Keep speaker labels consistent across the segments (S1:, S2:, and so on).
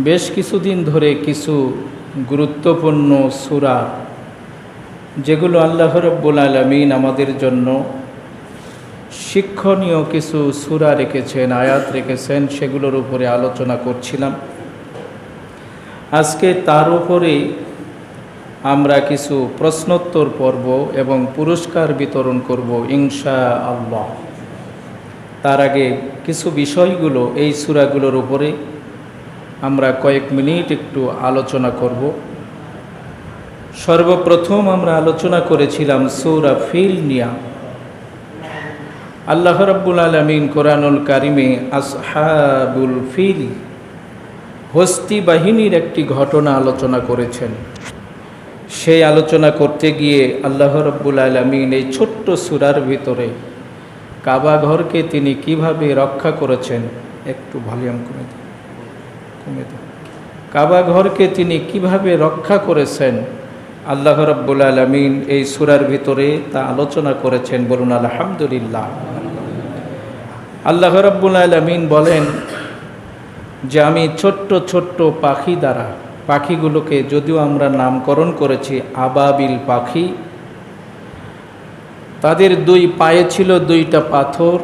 S1: বেশ কিছুদিন ধরে কিছু গুরুত্বপূর্ণ সূরা যেগুলো আল্লাহ রাব্বুল আলামিন আমাদের জন্য শিক্ষণীয় কিছু সূরা রেখেছেন, আয়াত রেখেছেন, সেগুলোর উপরে আলোচনা করছিলাম। আজকে তার উপরে আমরা কিছু প্রশ্নোত্তর পর্ব এবং পুরস্কার বিতরণ করব ইনশাআল্লাহ। তার আগে কিছু বিষয়গুলো এই সূরাগুলোর উপরে আমরা কয়েক মিনিট একটু আলোচনা করব। সর্বপ্রথম আমরা আলোচনা করেছিলাম সূরা ফিল নিয়া। আল্লাহ রাব্বুল আলামিন কোরআনুল কারিমে আসহাবুল ফিল, হস্তি বাহিনীর একটি ঘটনা আলোচনা করেছেন। সেই আলোচনা করতে গিয়ে আল্লাহ রাব্বুল আলামিন এই ছোট্ট সূরার ভিতরে কাবা ঘরকে তিনি কিভাবে রক্ষা করেছেন, একটু ভলিউম কমে দাও, কাবা ঘরকে তিনি কিভাবে রক্ষা করেছেন আল্লাহ রাব্বুল আলামিন এই সূরার ভিতরে তা আলোচনা করেছেন। বলুন আলহামদুলিল্লাহ। আল্লাহ রাব্বুল আলামিন বলেন যে আমি ছোট্ট ছোট্ট পাখি দ্বারা, পাখিগুলোকে যদিও আমরা নামকরণ করেছি আবাবিল পাখি, তাদের দুই পায়ে ছিল দুইটা পাথর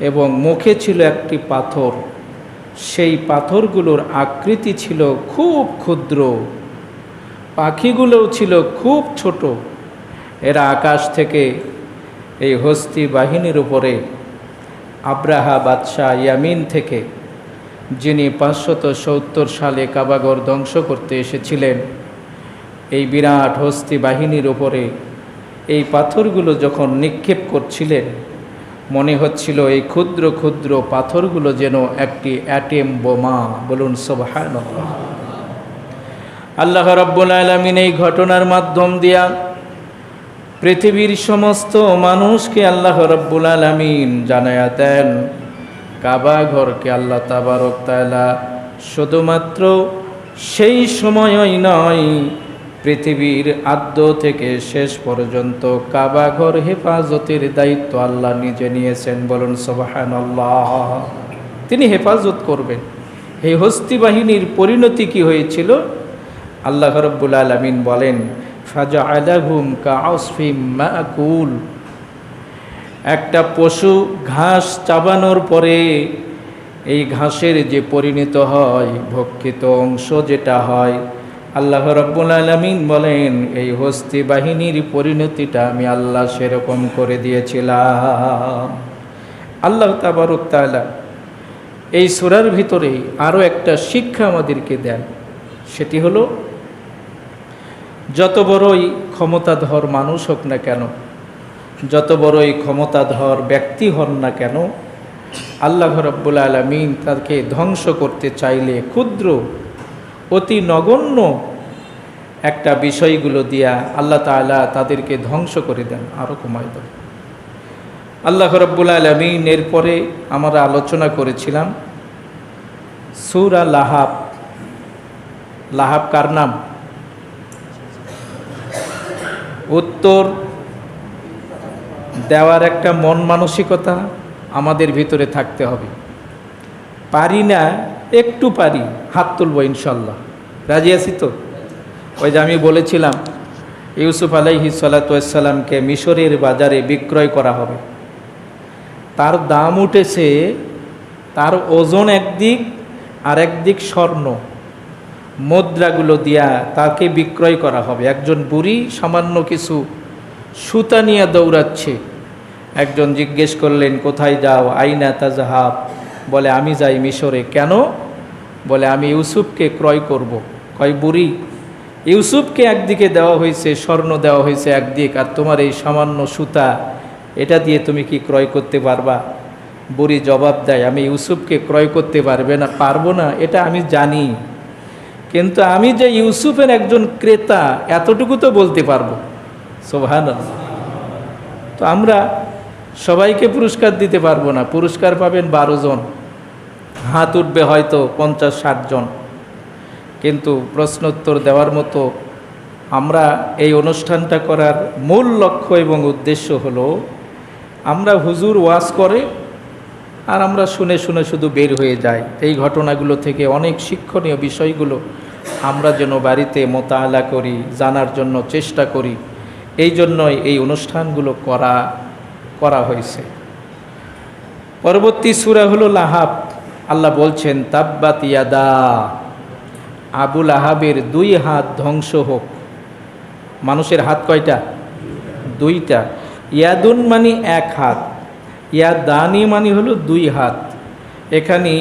S1: এবং মুখে ছিল একটি পাথর। সেই পাথরগুলোর আকৃতি ছিল খুব ক্ষুদ্র, পাখিগুলোও ছিল খুব ছোট। এরা আকাশ থেকে এই হস্তি বাহিনীর উপরে আব্রাহা বাদশাহ ইয়ামিন থেকে, যিনি 570 সালে কাবাঘর ধ্বংস করতে এসেছিলেন, এই বিরাট হস্তি বাহিনীর উপরে এই পাথরগুলো যখন নিক্ষেপ করছিলেন, মনে হচ্ছিল এই ক্ষুদ্র ক্ষুদ্র পাথরগুলো যেন একটি অ্যাটেম বোমা। বলুন সুবহানাল্লাহ। আল্লাহ রাব্বুল আলামিন এই ঘটনার মাধ্যম দিয়া পৃথিবীর সমস্ত মানুষকে আল্লাহ রাব্বুল আলামিন জানায়া দেন কাবা ঘরকে আল্লাহ তাবারক তাআলা শুধুমাত্র সেই সময়ই নয়, পৃথিবীর আদ্য থেকে শেষ পর্যন্ত কাবা ঘর হেফাজতের দায়িত্ব আল্লাহ নিজে নিয়েছেন। বলুন সুবহানাল্লাহ। তিনি হেফাজত করবেন। এই হস্তি বাহিনীর পরিণতি কি হয়েছিল আল্লাহ রাব্বুল আলামিন বলেন ফাজআলাহুম কাআসফিম মাকুল। একটা পশু ঘাস চাবানোর পরে এই ঘাসের যে পরিণত হয়, ভক্ষিত অংশ যেটা হয়, আল্লাহ রাব্বুল আলামিন বলেন এই হস্তি বাহিনীর পরিণতিটা আমি আল্লাহ সেরকম করে দিয়েছিলাম। আল্লাহ তাবারক তাআলা এই সূরার ভিতরে আরও একটা শিক্ষা আমাদেরকে দেন। সেটি হলো যত বড়ই ক্ষমতাধর মানুষ হোক না কেন, যত বড়ই ক্ষমতাধর ব্যক্তি হন না কেন, আল্লাহ রাব্বুল আলামিন তাকে ধ্বংস করতে চাইলে ক্ষুদ্র অতি নগণ্য একটা বিষয়গুলো দিয়া আল্লাহ তাআলা তাদেরকে ধ্বংস করে দেন, আরও কমায় দেন। আল্লাহ রাব্বুল আলামিন এরপরে আমরা আলোচনা করেছিলাম সূরা লাহাব। লাহাব কার নাম? উত্তর দেওয়ার একটা মন মানসিকতা আমাদের ভিতরে থাকতে হবে। পারি না, একটু পারি, হাত তুলবো ইনশাল্লাহ। রাজি আছি তো? ওই যে আমি বলেছিলাম ইউসুফ আলাইহিস সালাতু ওয়াস সালামকে মিশরের বাজারে বিক্রয় করা হবে। তার দাম উঠেছে, তার ওজন একদিক আর একদিক স্বর্ণ মুদ্রাগুলো দিয়া তাকে বিক্রয় করা হবে। একজন বুড়ি সামান্য কিছু সুতা নিয়ে দৌড়াচ্ছে। একজন জিজ্ঞেস করলেন কোথায় যাও? আইনা তাজহাব। বলে আমি যাই মিশরে। কেন? বলে আমি ইউসুফকে ক্রয় করব। কয় বুড়ি, ইউসুফকে একদিকে দেওয়া হয়েছে, স্বর্ণ দেওয়া হয়েছে একদিক, আর তোমার এই সামান্য সুতা, এটা দিয়ে তুমি কি ক্রয় করতে পারবা? বুড়ি জবাব দেয় আমি ইউসুফকে ক্রয় করতে পারবো না, এটা আমি জানি, কিন্তু আমি যে ইউসুফের একজন ক্রেতা এতটুকু তো বলতে পারবো। সুবহানাল্লাহ। তো আমরা সবাইকে পুরস্কার দিতে পারবো না, পুরস্কার পাবেন 12 জন, হাত উঠবে হয়তো 50-60 জন, কিন্তু প্রশ্নোত্তর দেওয়ার মতো আমরা এই অনুষ্ঠানটা করার মূল লক্ষ্য এবং উদ্দেশ্য হলো আমরা হুজুর ওয়াজ করে আর আমরা শুনে শুনে শুধু বের হয়ে যাই। এই ঘটনাগুলো থেকে অনেক শিক্ষণীয় বিষয়গুলো আমরা যেন বাড়িতে মোতালা করি, জানার জন্য চেষ্টা করি। এই জন্যই এই অনুষ্ঠানগুলো করা হয়েছে। পরবর্তী সূরা হলো লাহাব। আল্লাহ বলছেন, তাব্বাত ইয়াদা, আবু লাহাবের 2 হাত ধ্বংস হোক। মানুষের হাত কয়টা? 2টা। ইয়াদুন মানে 1 হাত, ইয়াদানি মানে হলো 2 হাত। এখানে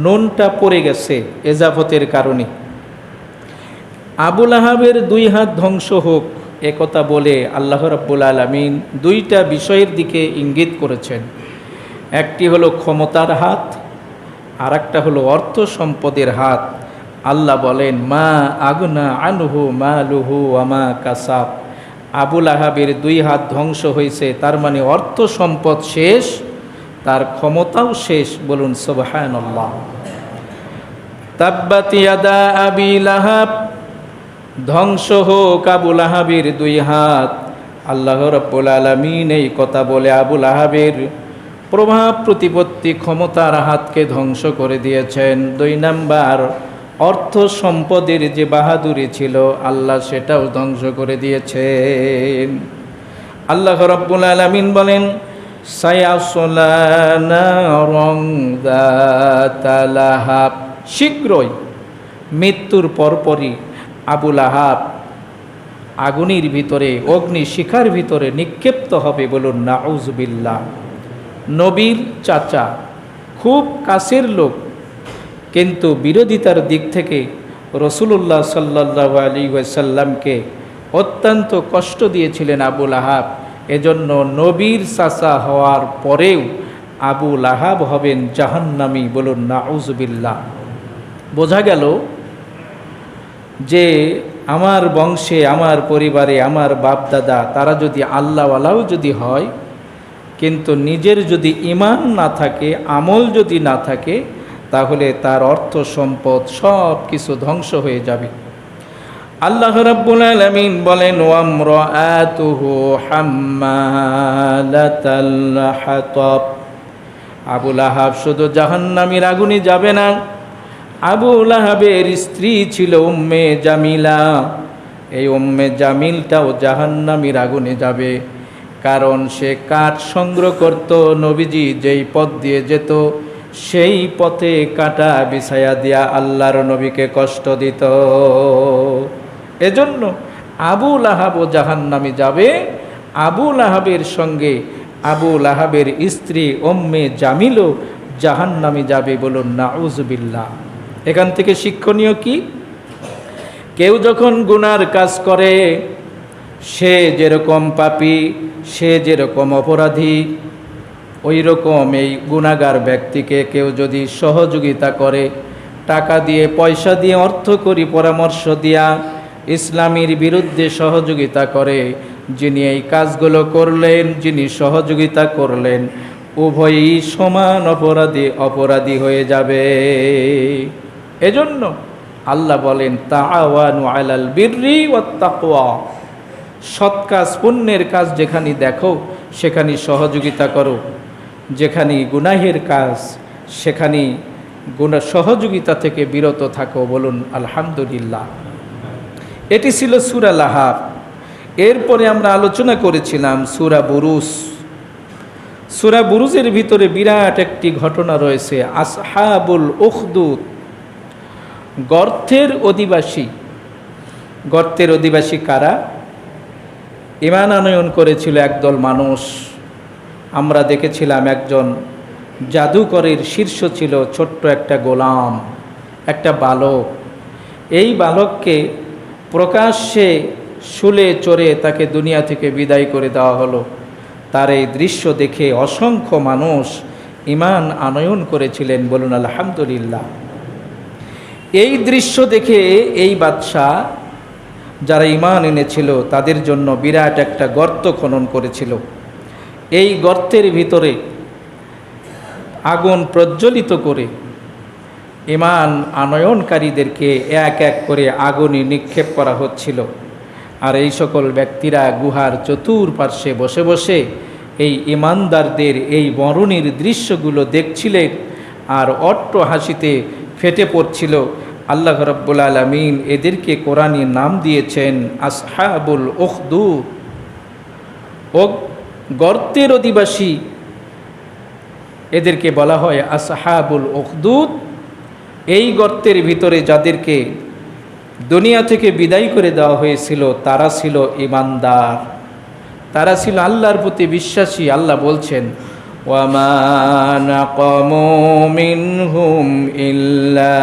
S1: নুনটা পড়ে গেছে এজাফতের কারণে। আবু লাহাবের 2 হাত ধ্বংস হোক একথা বলে আল্লাহ রাব্বুল আলামিন 2টা বিষয়ের দিকে ইঙ্গিত করেছেন। একটি হলো ক্ষমতার হাত, আর একটা হলো অর্থ সম্পদের হাত। আল্লাহ বলেন, মা আগনা আনহু মালুহু ওয়া মা কাসাব। আবু লাহাবের 2 হাত ধ্বংস হয়েছে, তার মানে অর্থ সম্পদ শেষ, তার ক্ষমতাও শেষ। বলুন সুবহানাল্লাহ। তাব্বাত ইয়াদা আবি লাহাব, ধ্বংস হোক আবু লাহাবের 2 হাত। আল্লাহ রাব্বুল আলামিন এই কথা বলে আবু লাহাবের প্রভাব প্রতিপত্তি ক্ষমতার হাতকে ধ্বংস করে দিয়েছেন। 2 নাম্বার, অর্থ সম্পদের যে বাহাদুরি ছিল আল্লাহ সেটাও ধ্বংস করে দিয়েছেন। আল্লাহ রাব্বুল আলামিন বলেন, সায়াসলা নারন যাতা লাহাব, শীঘ্রই মৃত্যুর পরপরই আবু লাহাব আগুনের ভিতরে, অগ্নি শিখার ভিতরে নিক্ষিপ্ত হবে। বলুন নাউজুবিল্লাহ। নবীর চাচা, খুব কাছের লোক, কিন্তু বিরোধিতার দিক থেকে রাসূলুল্লাহ সাল্লাল্লাহু আলাইহি ওয়াসাল্লামকে অত্যন্ত কষ্ট দিয়েছিলেন আবু লাহাব। এজন্য নবীর চাচা হওয়ার পরেও আবু লাহাব হবেন জাহান্নামী। বলুন নাউজুবিল্লাহ। বোঝা গেল যে আমার বংশে, আমার পরিবারে, আমার বাপ দাদা তারা যদি আল্লাহওয়ালাও যদি হয়, কিন্তু নিজের যদি ঈমান না থাকে, আমল যদি না থাকে, তাহলে তার অর্থ সম্পদ সব কিছু ধ্বংস হয়ে যাবে। আল্লাহ রাব্বুল আলামিন বলেন, ওয়ামরাআতুহু হাম্মালাতাল হাতাব। আবু লাহাব শুধু জাহান্নামীর আগুনে যাবে না, আবু লাহাবের স্ত্রী ছিল উম্মে জামিলা। এই উম্মে জামিলটাও জাহান্নামীর আগুনে যাবে, কারণ সে কাঠ সংগ্রহ করত। নবীজি যেই পথ দিয়ে যেত সেই পথে কাটা বিছায়া দিয়া আল্লাহর নবীকে কষ্ট দিত। এজন্য আবু লাহাবও জাহান্নামে যাবে। আবু লাহাবের সঙ্গে আবু লাহাবের স্ত্রী উম্মে জামিলও জাহান্নামে যাবে। বলুন নাউজুবিল্লাহ। এখান থেকে শিক্ষণীয় কি? কেউ যখন গুনার কাজ করে, সে যেরকম পাপী, সে যেরকম অপরাধী, ওই রকম এই গুনাহগার ব্যক্তিকে কেউ যদি সহযোগিতা করে, টাকা দিয়ে, পয়সা দিয়ে, অর্থ করি, পরামর্শ দিয়া ইসলামের বিরুদ্ধে সহযোগিতা করে, যিনি এই কাজগুলো করলেন, যিনি সহযোগিতা করলেন, উভয়ই সমান অপরাধী হয়ে যাবে। এজন্য আল্লাহ বলেন, তাআওয়ানু আলাল বিররি ওয়াত তাকওয়া। সৎ কাজ, পুণ্যের কাজ যেখানে দেখো সেখানে সহযোগিতা করো, যেখানে গুনাহের কাজ সেখানে সহযোগিতা থেকে বিরত থাকো। বলুন আলহামদুলিল্লাহ। এটি ছিল সূরা লাহাব। এরপরে আমরা আলোচনা করেছিলাম সূরা বুরুজ। সূরা বুরুজের ভিতরে বিরাট একটি ঘটনা রয়েছে, আসহাবুল উখদুদ, গর্তের অধিবাসী। গর্তের অধিবাসী কারা? ঈমান আনয়ন করেছিল একদল মানুষ। আমরা দেখেছিলাম একজন জাদুকরের শীর্ষ ছিল ছোট্ট একটা গোলাম, একটা বালক। এই বালককে প্রকাশ্যে শুলে চড়ে তাকে দুনিয়া থেকে বিদায় করে দেওয়া হলো। তার এই দৃশ্য দেখে অসংখ্য মানুষ ঈমান আনয়ন করেছিলেন। বলুন আলহামদুলিল্লাহ। এই দৃশ্য দেখে এই বাদশাহ, যারা ঈমান এনেছিল তাদের জন্য বিরাট একটা গর্ত খনন করেছিল। এই গর্তের ভিতরে আগুন প্রজ্বলিত করে ঈমান আনয়নকারীদেরকে এক এক করে আগুনে নিক্ষেপ করা হচ্ছিল। আর এই সকল ব্যক্তিরা গুহার চতুর্পার্শ্বে বসে বসে এই ইমানদারদের এই মরণের দৃশ্যগুলো দেখছিলেন আর অট্ট হাসিতে ফেটে পড়ছিল। আল্লাহ রাব্বুল আলামিন এদেরকে কোরআনে নাম দিয়েছেন আসহাবুল উখদুদ, ও গর্তের অধিবাসী। এদেরকে বলা হয় আসহাবুল উখদুদ। এই গর্তের ভিতরে যাদেরকে দুনিয়া থেকে বিদায় করে দেওয়া হয়েছিল তারা ছিল ঈমানদার, তারা ছিল আল্লাহর প্রতি বিশ্বাসী। আল্লাহ বলছেন ওয়ামা নাকামু মিনহুম ইল্লা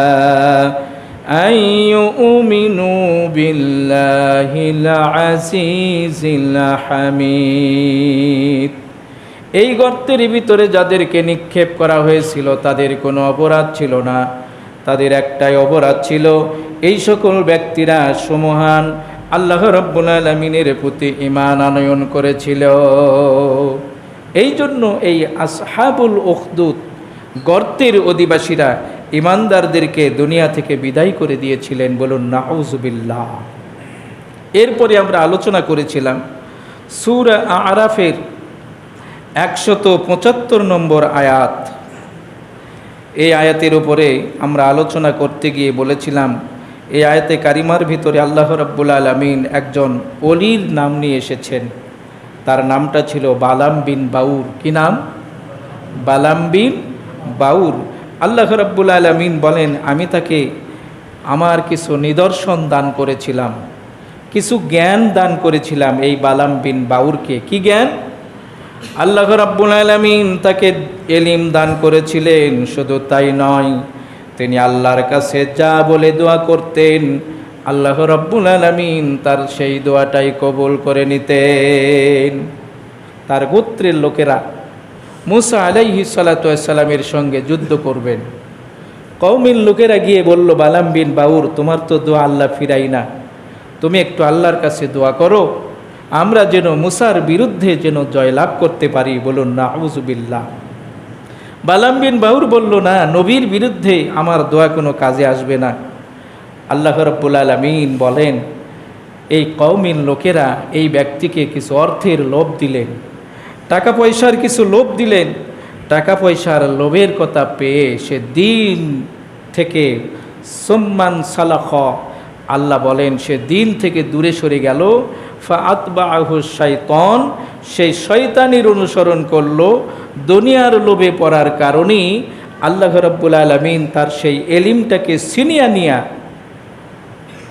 S1: আইয়ুমিনু বিল্লাহিল আজিজিল হামিদ। এই গর্তের ভিতরে যাদেরকে নিক্ষেপ করা হয়েছিল তাদের কোনো অপরাধ ছিল না, তাদের একটাই অপরাধ ছিল, এই সকল ব্যক্তিরা সমহান আল্লাহ রাব্বুল আলামিনের প্রতি ঈমান আনয়ন করেছিল। এই জন্য এই আসহাবুল উখদুদ গর্তের অধিবাসীরা ঈমানদারদেরকে দুনিয়া থেকে বিদায় করে দিয়েছিলেন। বলুন নাউযুবিল্লাহ। এরপরে আমরা আলোচনা করেছিলাম সূরা আরাফের 175 নম্বর আয়াত। এই আয়াতের উপরে আমরা আলোচনা করতে গিয়ে বলেছিলাম এই আয়াতে কারিমার ভিতরে আল্লাহ রাব্বুল আলামিন একজন ওলির নাম নিয়ে এসেছেন। তার নামটা ছিল বালাম বিন বাউর। কি নাম? বালাম বিন বাউর। আল্লাহ রাব্বুল আলামিন বলেন আমি তাকে আমার কিছু নিদর্শন দান করেছিলাম, কিছু জ্ঞান দান করেছিলাম এই বালাম বিন বাউরকে। কি জ্ঞান? আল্লাহ রাব্বুল আলামিন তাকে এলিম দান করেছিলেন। শুধু তাই নয়, তিনি আল্লাহর কাছে যা বলে দোয়া করতেন আল্লাহ রাব্বুল আলামিন তার সেই দোয়াটাই কবুল করে নিতেন। তার গোত্রের লোকেরা মুসা আলাইহিস সালাতু ওয়াস সালামের সঙ্গে যুদ্ধ করবেন। কওমের লোকেরা গিয়ে বলল বালাম বিন বাউর তোমার তো দোয়া আল্লাহ ফিরাই না, তুমি একটু আল্লাহর কাছে দোয়া করো, আমরা যেন মুসার বিরুদ্ধে যেন জয়লাভ করতে পারি। বলুন নাউযুবিল্লাহ। বালাম বিন বাউর বলল না, নবীর বিরুদ্ধে আমার দোয়া কোনো কাজে আসবে না। আল্লাহ রাব্বুল আলামিন বলেন এই কওমের লোকেরা এই ব্যক্তিকে কিছু অর্থের লোভ দিলেন, টাকা পয়সার কিছু লোভ দিলেন। টাকা পয়সার লোভের কথা পেয়ে সে দিন থেকে সুম্মান সালাখ, আল্লাহ বলেন সে দিন থেকে দূরে সরে গেল। ফাআতবাহু শাইতান, সেই শয়তানির অনুসরণ করলো। দুনিয়ার লোভে পড়ার কারণেই আল্লাহ রাব্বুল আলামিন তার সেই এলিমটাকে ছিনিয়ে নিয়া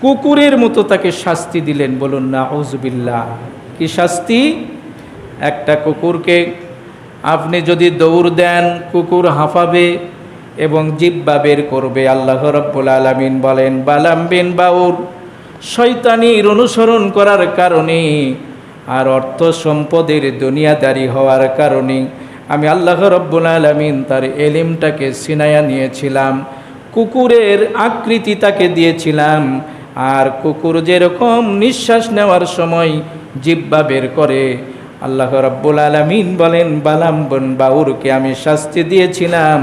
S1: কুকুরের মতো তাকে শাস্তি দিলেন। বলুন নাউযুবিল্লাহ। কি শাস্তি? একটা কুকুরকে আপনি যদি দৌড় দেন কুকুর হাঁফাবে এবং জিহ্বা বের করবে। আল্লাহ রাব্বুল আলামিন বলেন বালাম বিন বাউর শয়তানির অনুসরণ করার কারণে আর অর্থ সম্পদের দুনিয়াদারি হওয়ার কারণে আমি আল্লাহ রাব্বুল আলামিন তার এলিমটাকে ছিনাইয়া নিয়েছিলাম, কুকুরের আকৃতি তাকে দিয়েছিলাম। আর কুকুর যেরকম নিঃশ্বাস নেওয়ার সময় জিহ্বা বের করে, আল্লাহ রাব্বুল আলামিন বলেন বালাম বিন বাউরকে আমি শাস্তি দিয়েছিলাম,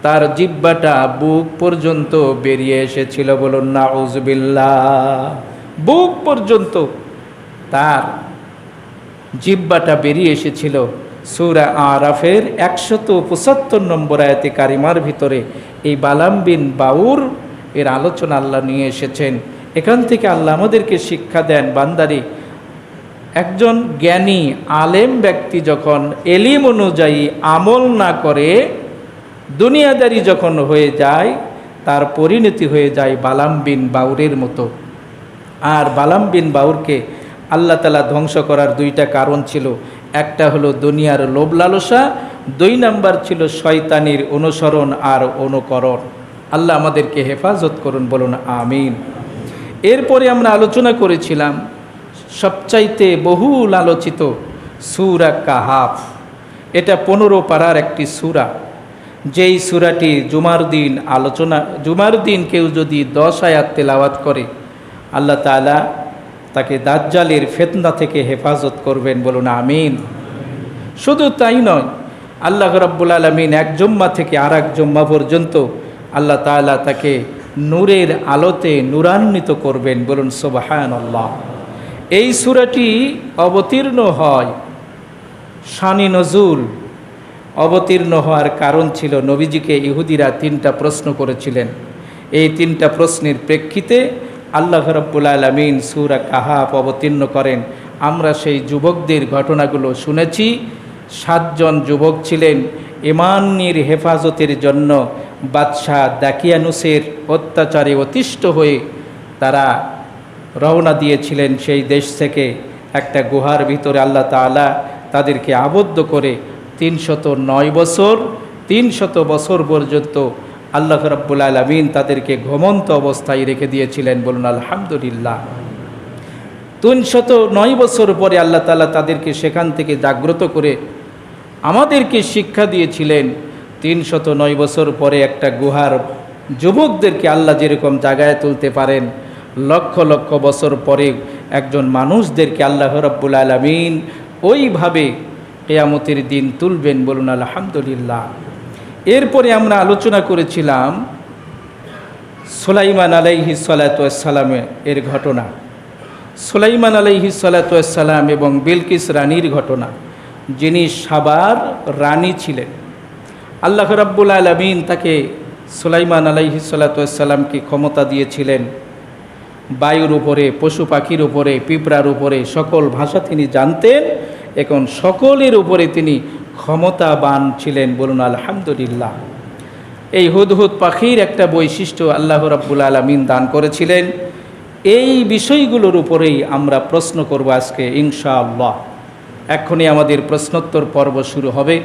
S1: তার জিহ্বাটা বুক পর্যন্ত বেরিয়ে এসেছিল। বলুন নাউযুবিল্লাহ। বুক পর্যন্ত তার জিহ্বাটা বেরিয়ে এসেছিল। সূরা আরাফের 175 নম্বর আয়াতে কারিমার ভিতরে এই বালাম বিন বাউর এর আলোচনা আল্লাহ নিয়ে এসেছেন। এখান থেকে আল্লাহ আমাদেরকে শিক্ষা দেন বান্দারে, একজন জ্ঞানী আলেম ব্যক্তি যখন এলিম অনুযায়ী আমল না করে দুনিয়াদারি যখন হয়ে যায় তার পরিণতি হয়ে যায় বালাম বিন বাউরের মতো। আর বালাম বিন বাউরকে আল্লাহ তাআলা ধ্বংস করার দুইটা কারণ ছিল। একটা হলো দুনিয়ার লোভ লালসা, 2 নাম্বার ছিল শয়তানির অনুসরণ আর অনুকরণ। আল্লাহ আমাদেরকে হেফাজত করুন। বলুন আমিন। এরপরে আমরা আলোচনা করেছিলাম সবচাইতে বহুল আলোচিত সূরা কাহাফ। এটা 15 পারার একটি সূরা, যেই সূরাটি জুমার দিন কেউ যদি 10 আয়াত তেলাওয়াত করে আল্লাহ তাআলা তাকে দাজ্জালের ফিতনা থেকে হেফাজত করবেন। বলুন আমিন। শুধু তাই নয়, আল্লাহ রাব্বুল আলামিন এক জুম্মা থেকে আর এক জুম্মা পর্যন্ত আল্লাহ তাআলা তাকে নূরের আলোতে নূরান্বিত করবেন। বলুন সুবহানাল্লাহ। এই সূরাটি অবতীর্ণ হয় শানি নজুল অবতীর্ণ হওয়ার কারণ ছিল, নবীজিকে ইহুদিরা 3টা প্রশ্ন করেছিলেন। এই 3টা প্রশ্নের প্রেক্ষিতে আল্লাহ রাব্বুল আলামিন সূরা কাহাফ অবতীর্ণ করেন। আমরা সেই যুবকদের ঘটনাগুলো শুনেছি। 7 জন যুবক ছিলেন ঈমানের হেফাজতের জন্য বাদশাহ দাকিয়ানুসের অত্যাচারে অতিষ্ঠ হয়ে তারা রওনা দিয়েছিলেন সেই দেশ থেকে। একটা গুহার ভিতরে আল্লাহ তাআলা তাদেরকে আবদ্ধ করে 309 বছর পর্যন্ত আল্লাহ রাব্বুল আলামিন তাদেরকে ঘুমন্ত অবস্থায় রেখে দিয়েছিলেন। বলুন আলহামদুলিল্লাহ। 309 বছর পরে আল্লাহ তাআলা তাদেরকে সেখান থেকে জাগ্রত করে আমাদেরকে শিক্ষা দিয়েছিলেন। 309 বছর পরে একটা গুহার যুবকদেরকে আল্লাহ যেরকম জাগায় তুলতে পারেন, লক্ষ লক্ষ বছর পরে একজন মানুষদেরকে আল্লাহ রাব্বুল আলামিন ওইভাবে কিয়ামতের দিন তুলবেন। বলুন আলহামদুলিল্লাহ। এরপরে আমরা আলোচনা করেছিলাম সুলাইমান আলাইহিস সালাতু ওয়াস সালাম এর ঘটনা, সুলাইমান আলাইহিস সালাতু ওয়াস সালাম এবং বিলকিস রানীর ঘটনা, যিনি সাবার রানী ছিলেন। আল্লাহ রাব্বুল আলামিন তাকে সুলাইমান আলাইহিস সালাতু ওয়াস সালামকে ক্ষমতা দিয়েছিলেন বায়ুর উপরে, পশু পাখির উপরে, পিঁপড়ার উপরে, সকল ভাষা তিনি জানতেন। এখন সকলের উপরে তিনি ক্ষমতাবান ছিলেন। বলুন আলহামদুলিল্লাহ। এই হুদহুদ পাখির একটা বৈশিষ্ট্য আল্লাহ রাব্বুল আলামিন দান করেছিলেন। এই বিষয়গুলোর উপরেই আমরা প্রশ্ন করব আজকে ইনশাআল্লাহ। এখনই আমাদের প্রশ্নোত্তর পর্ব শুরু হবে।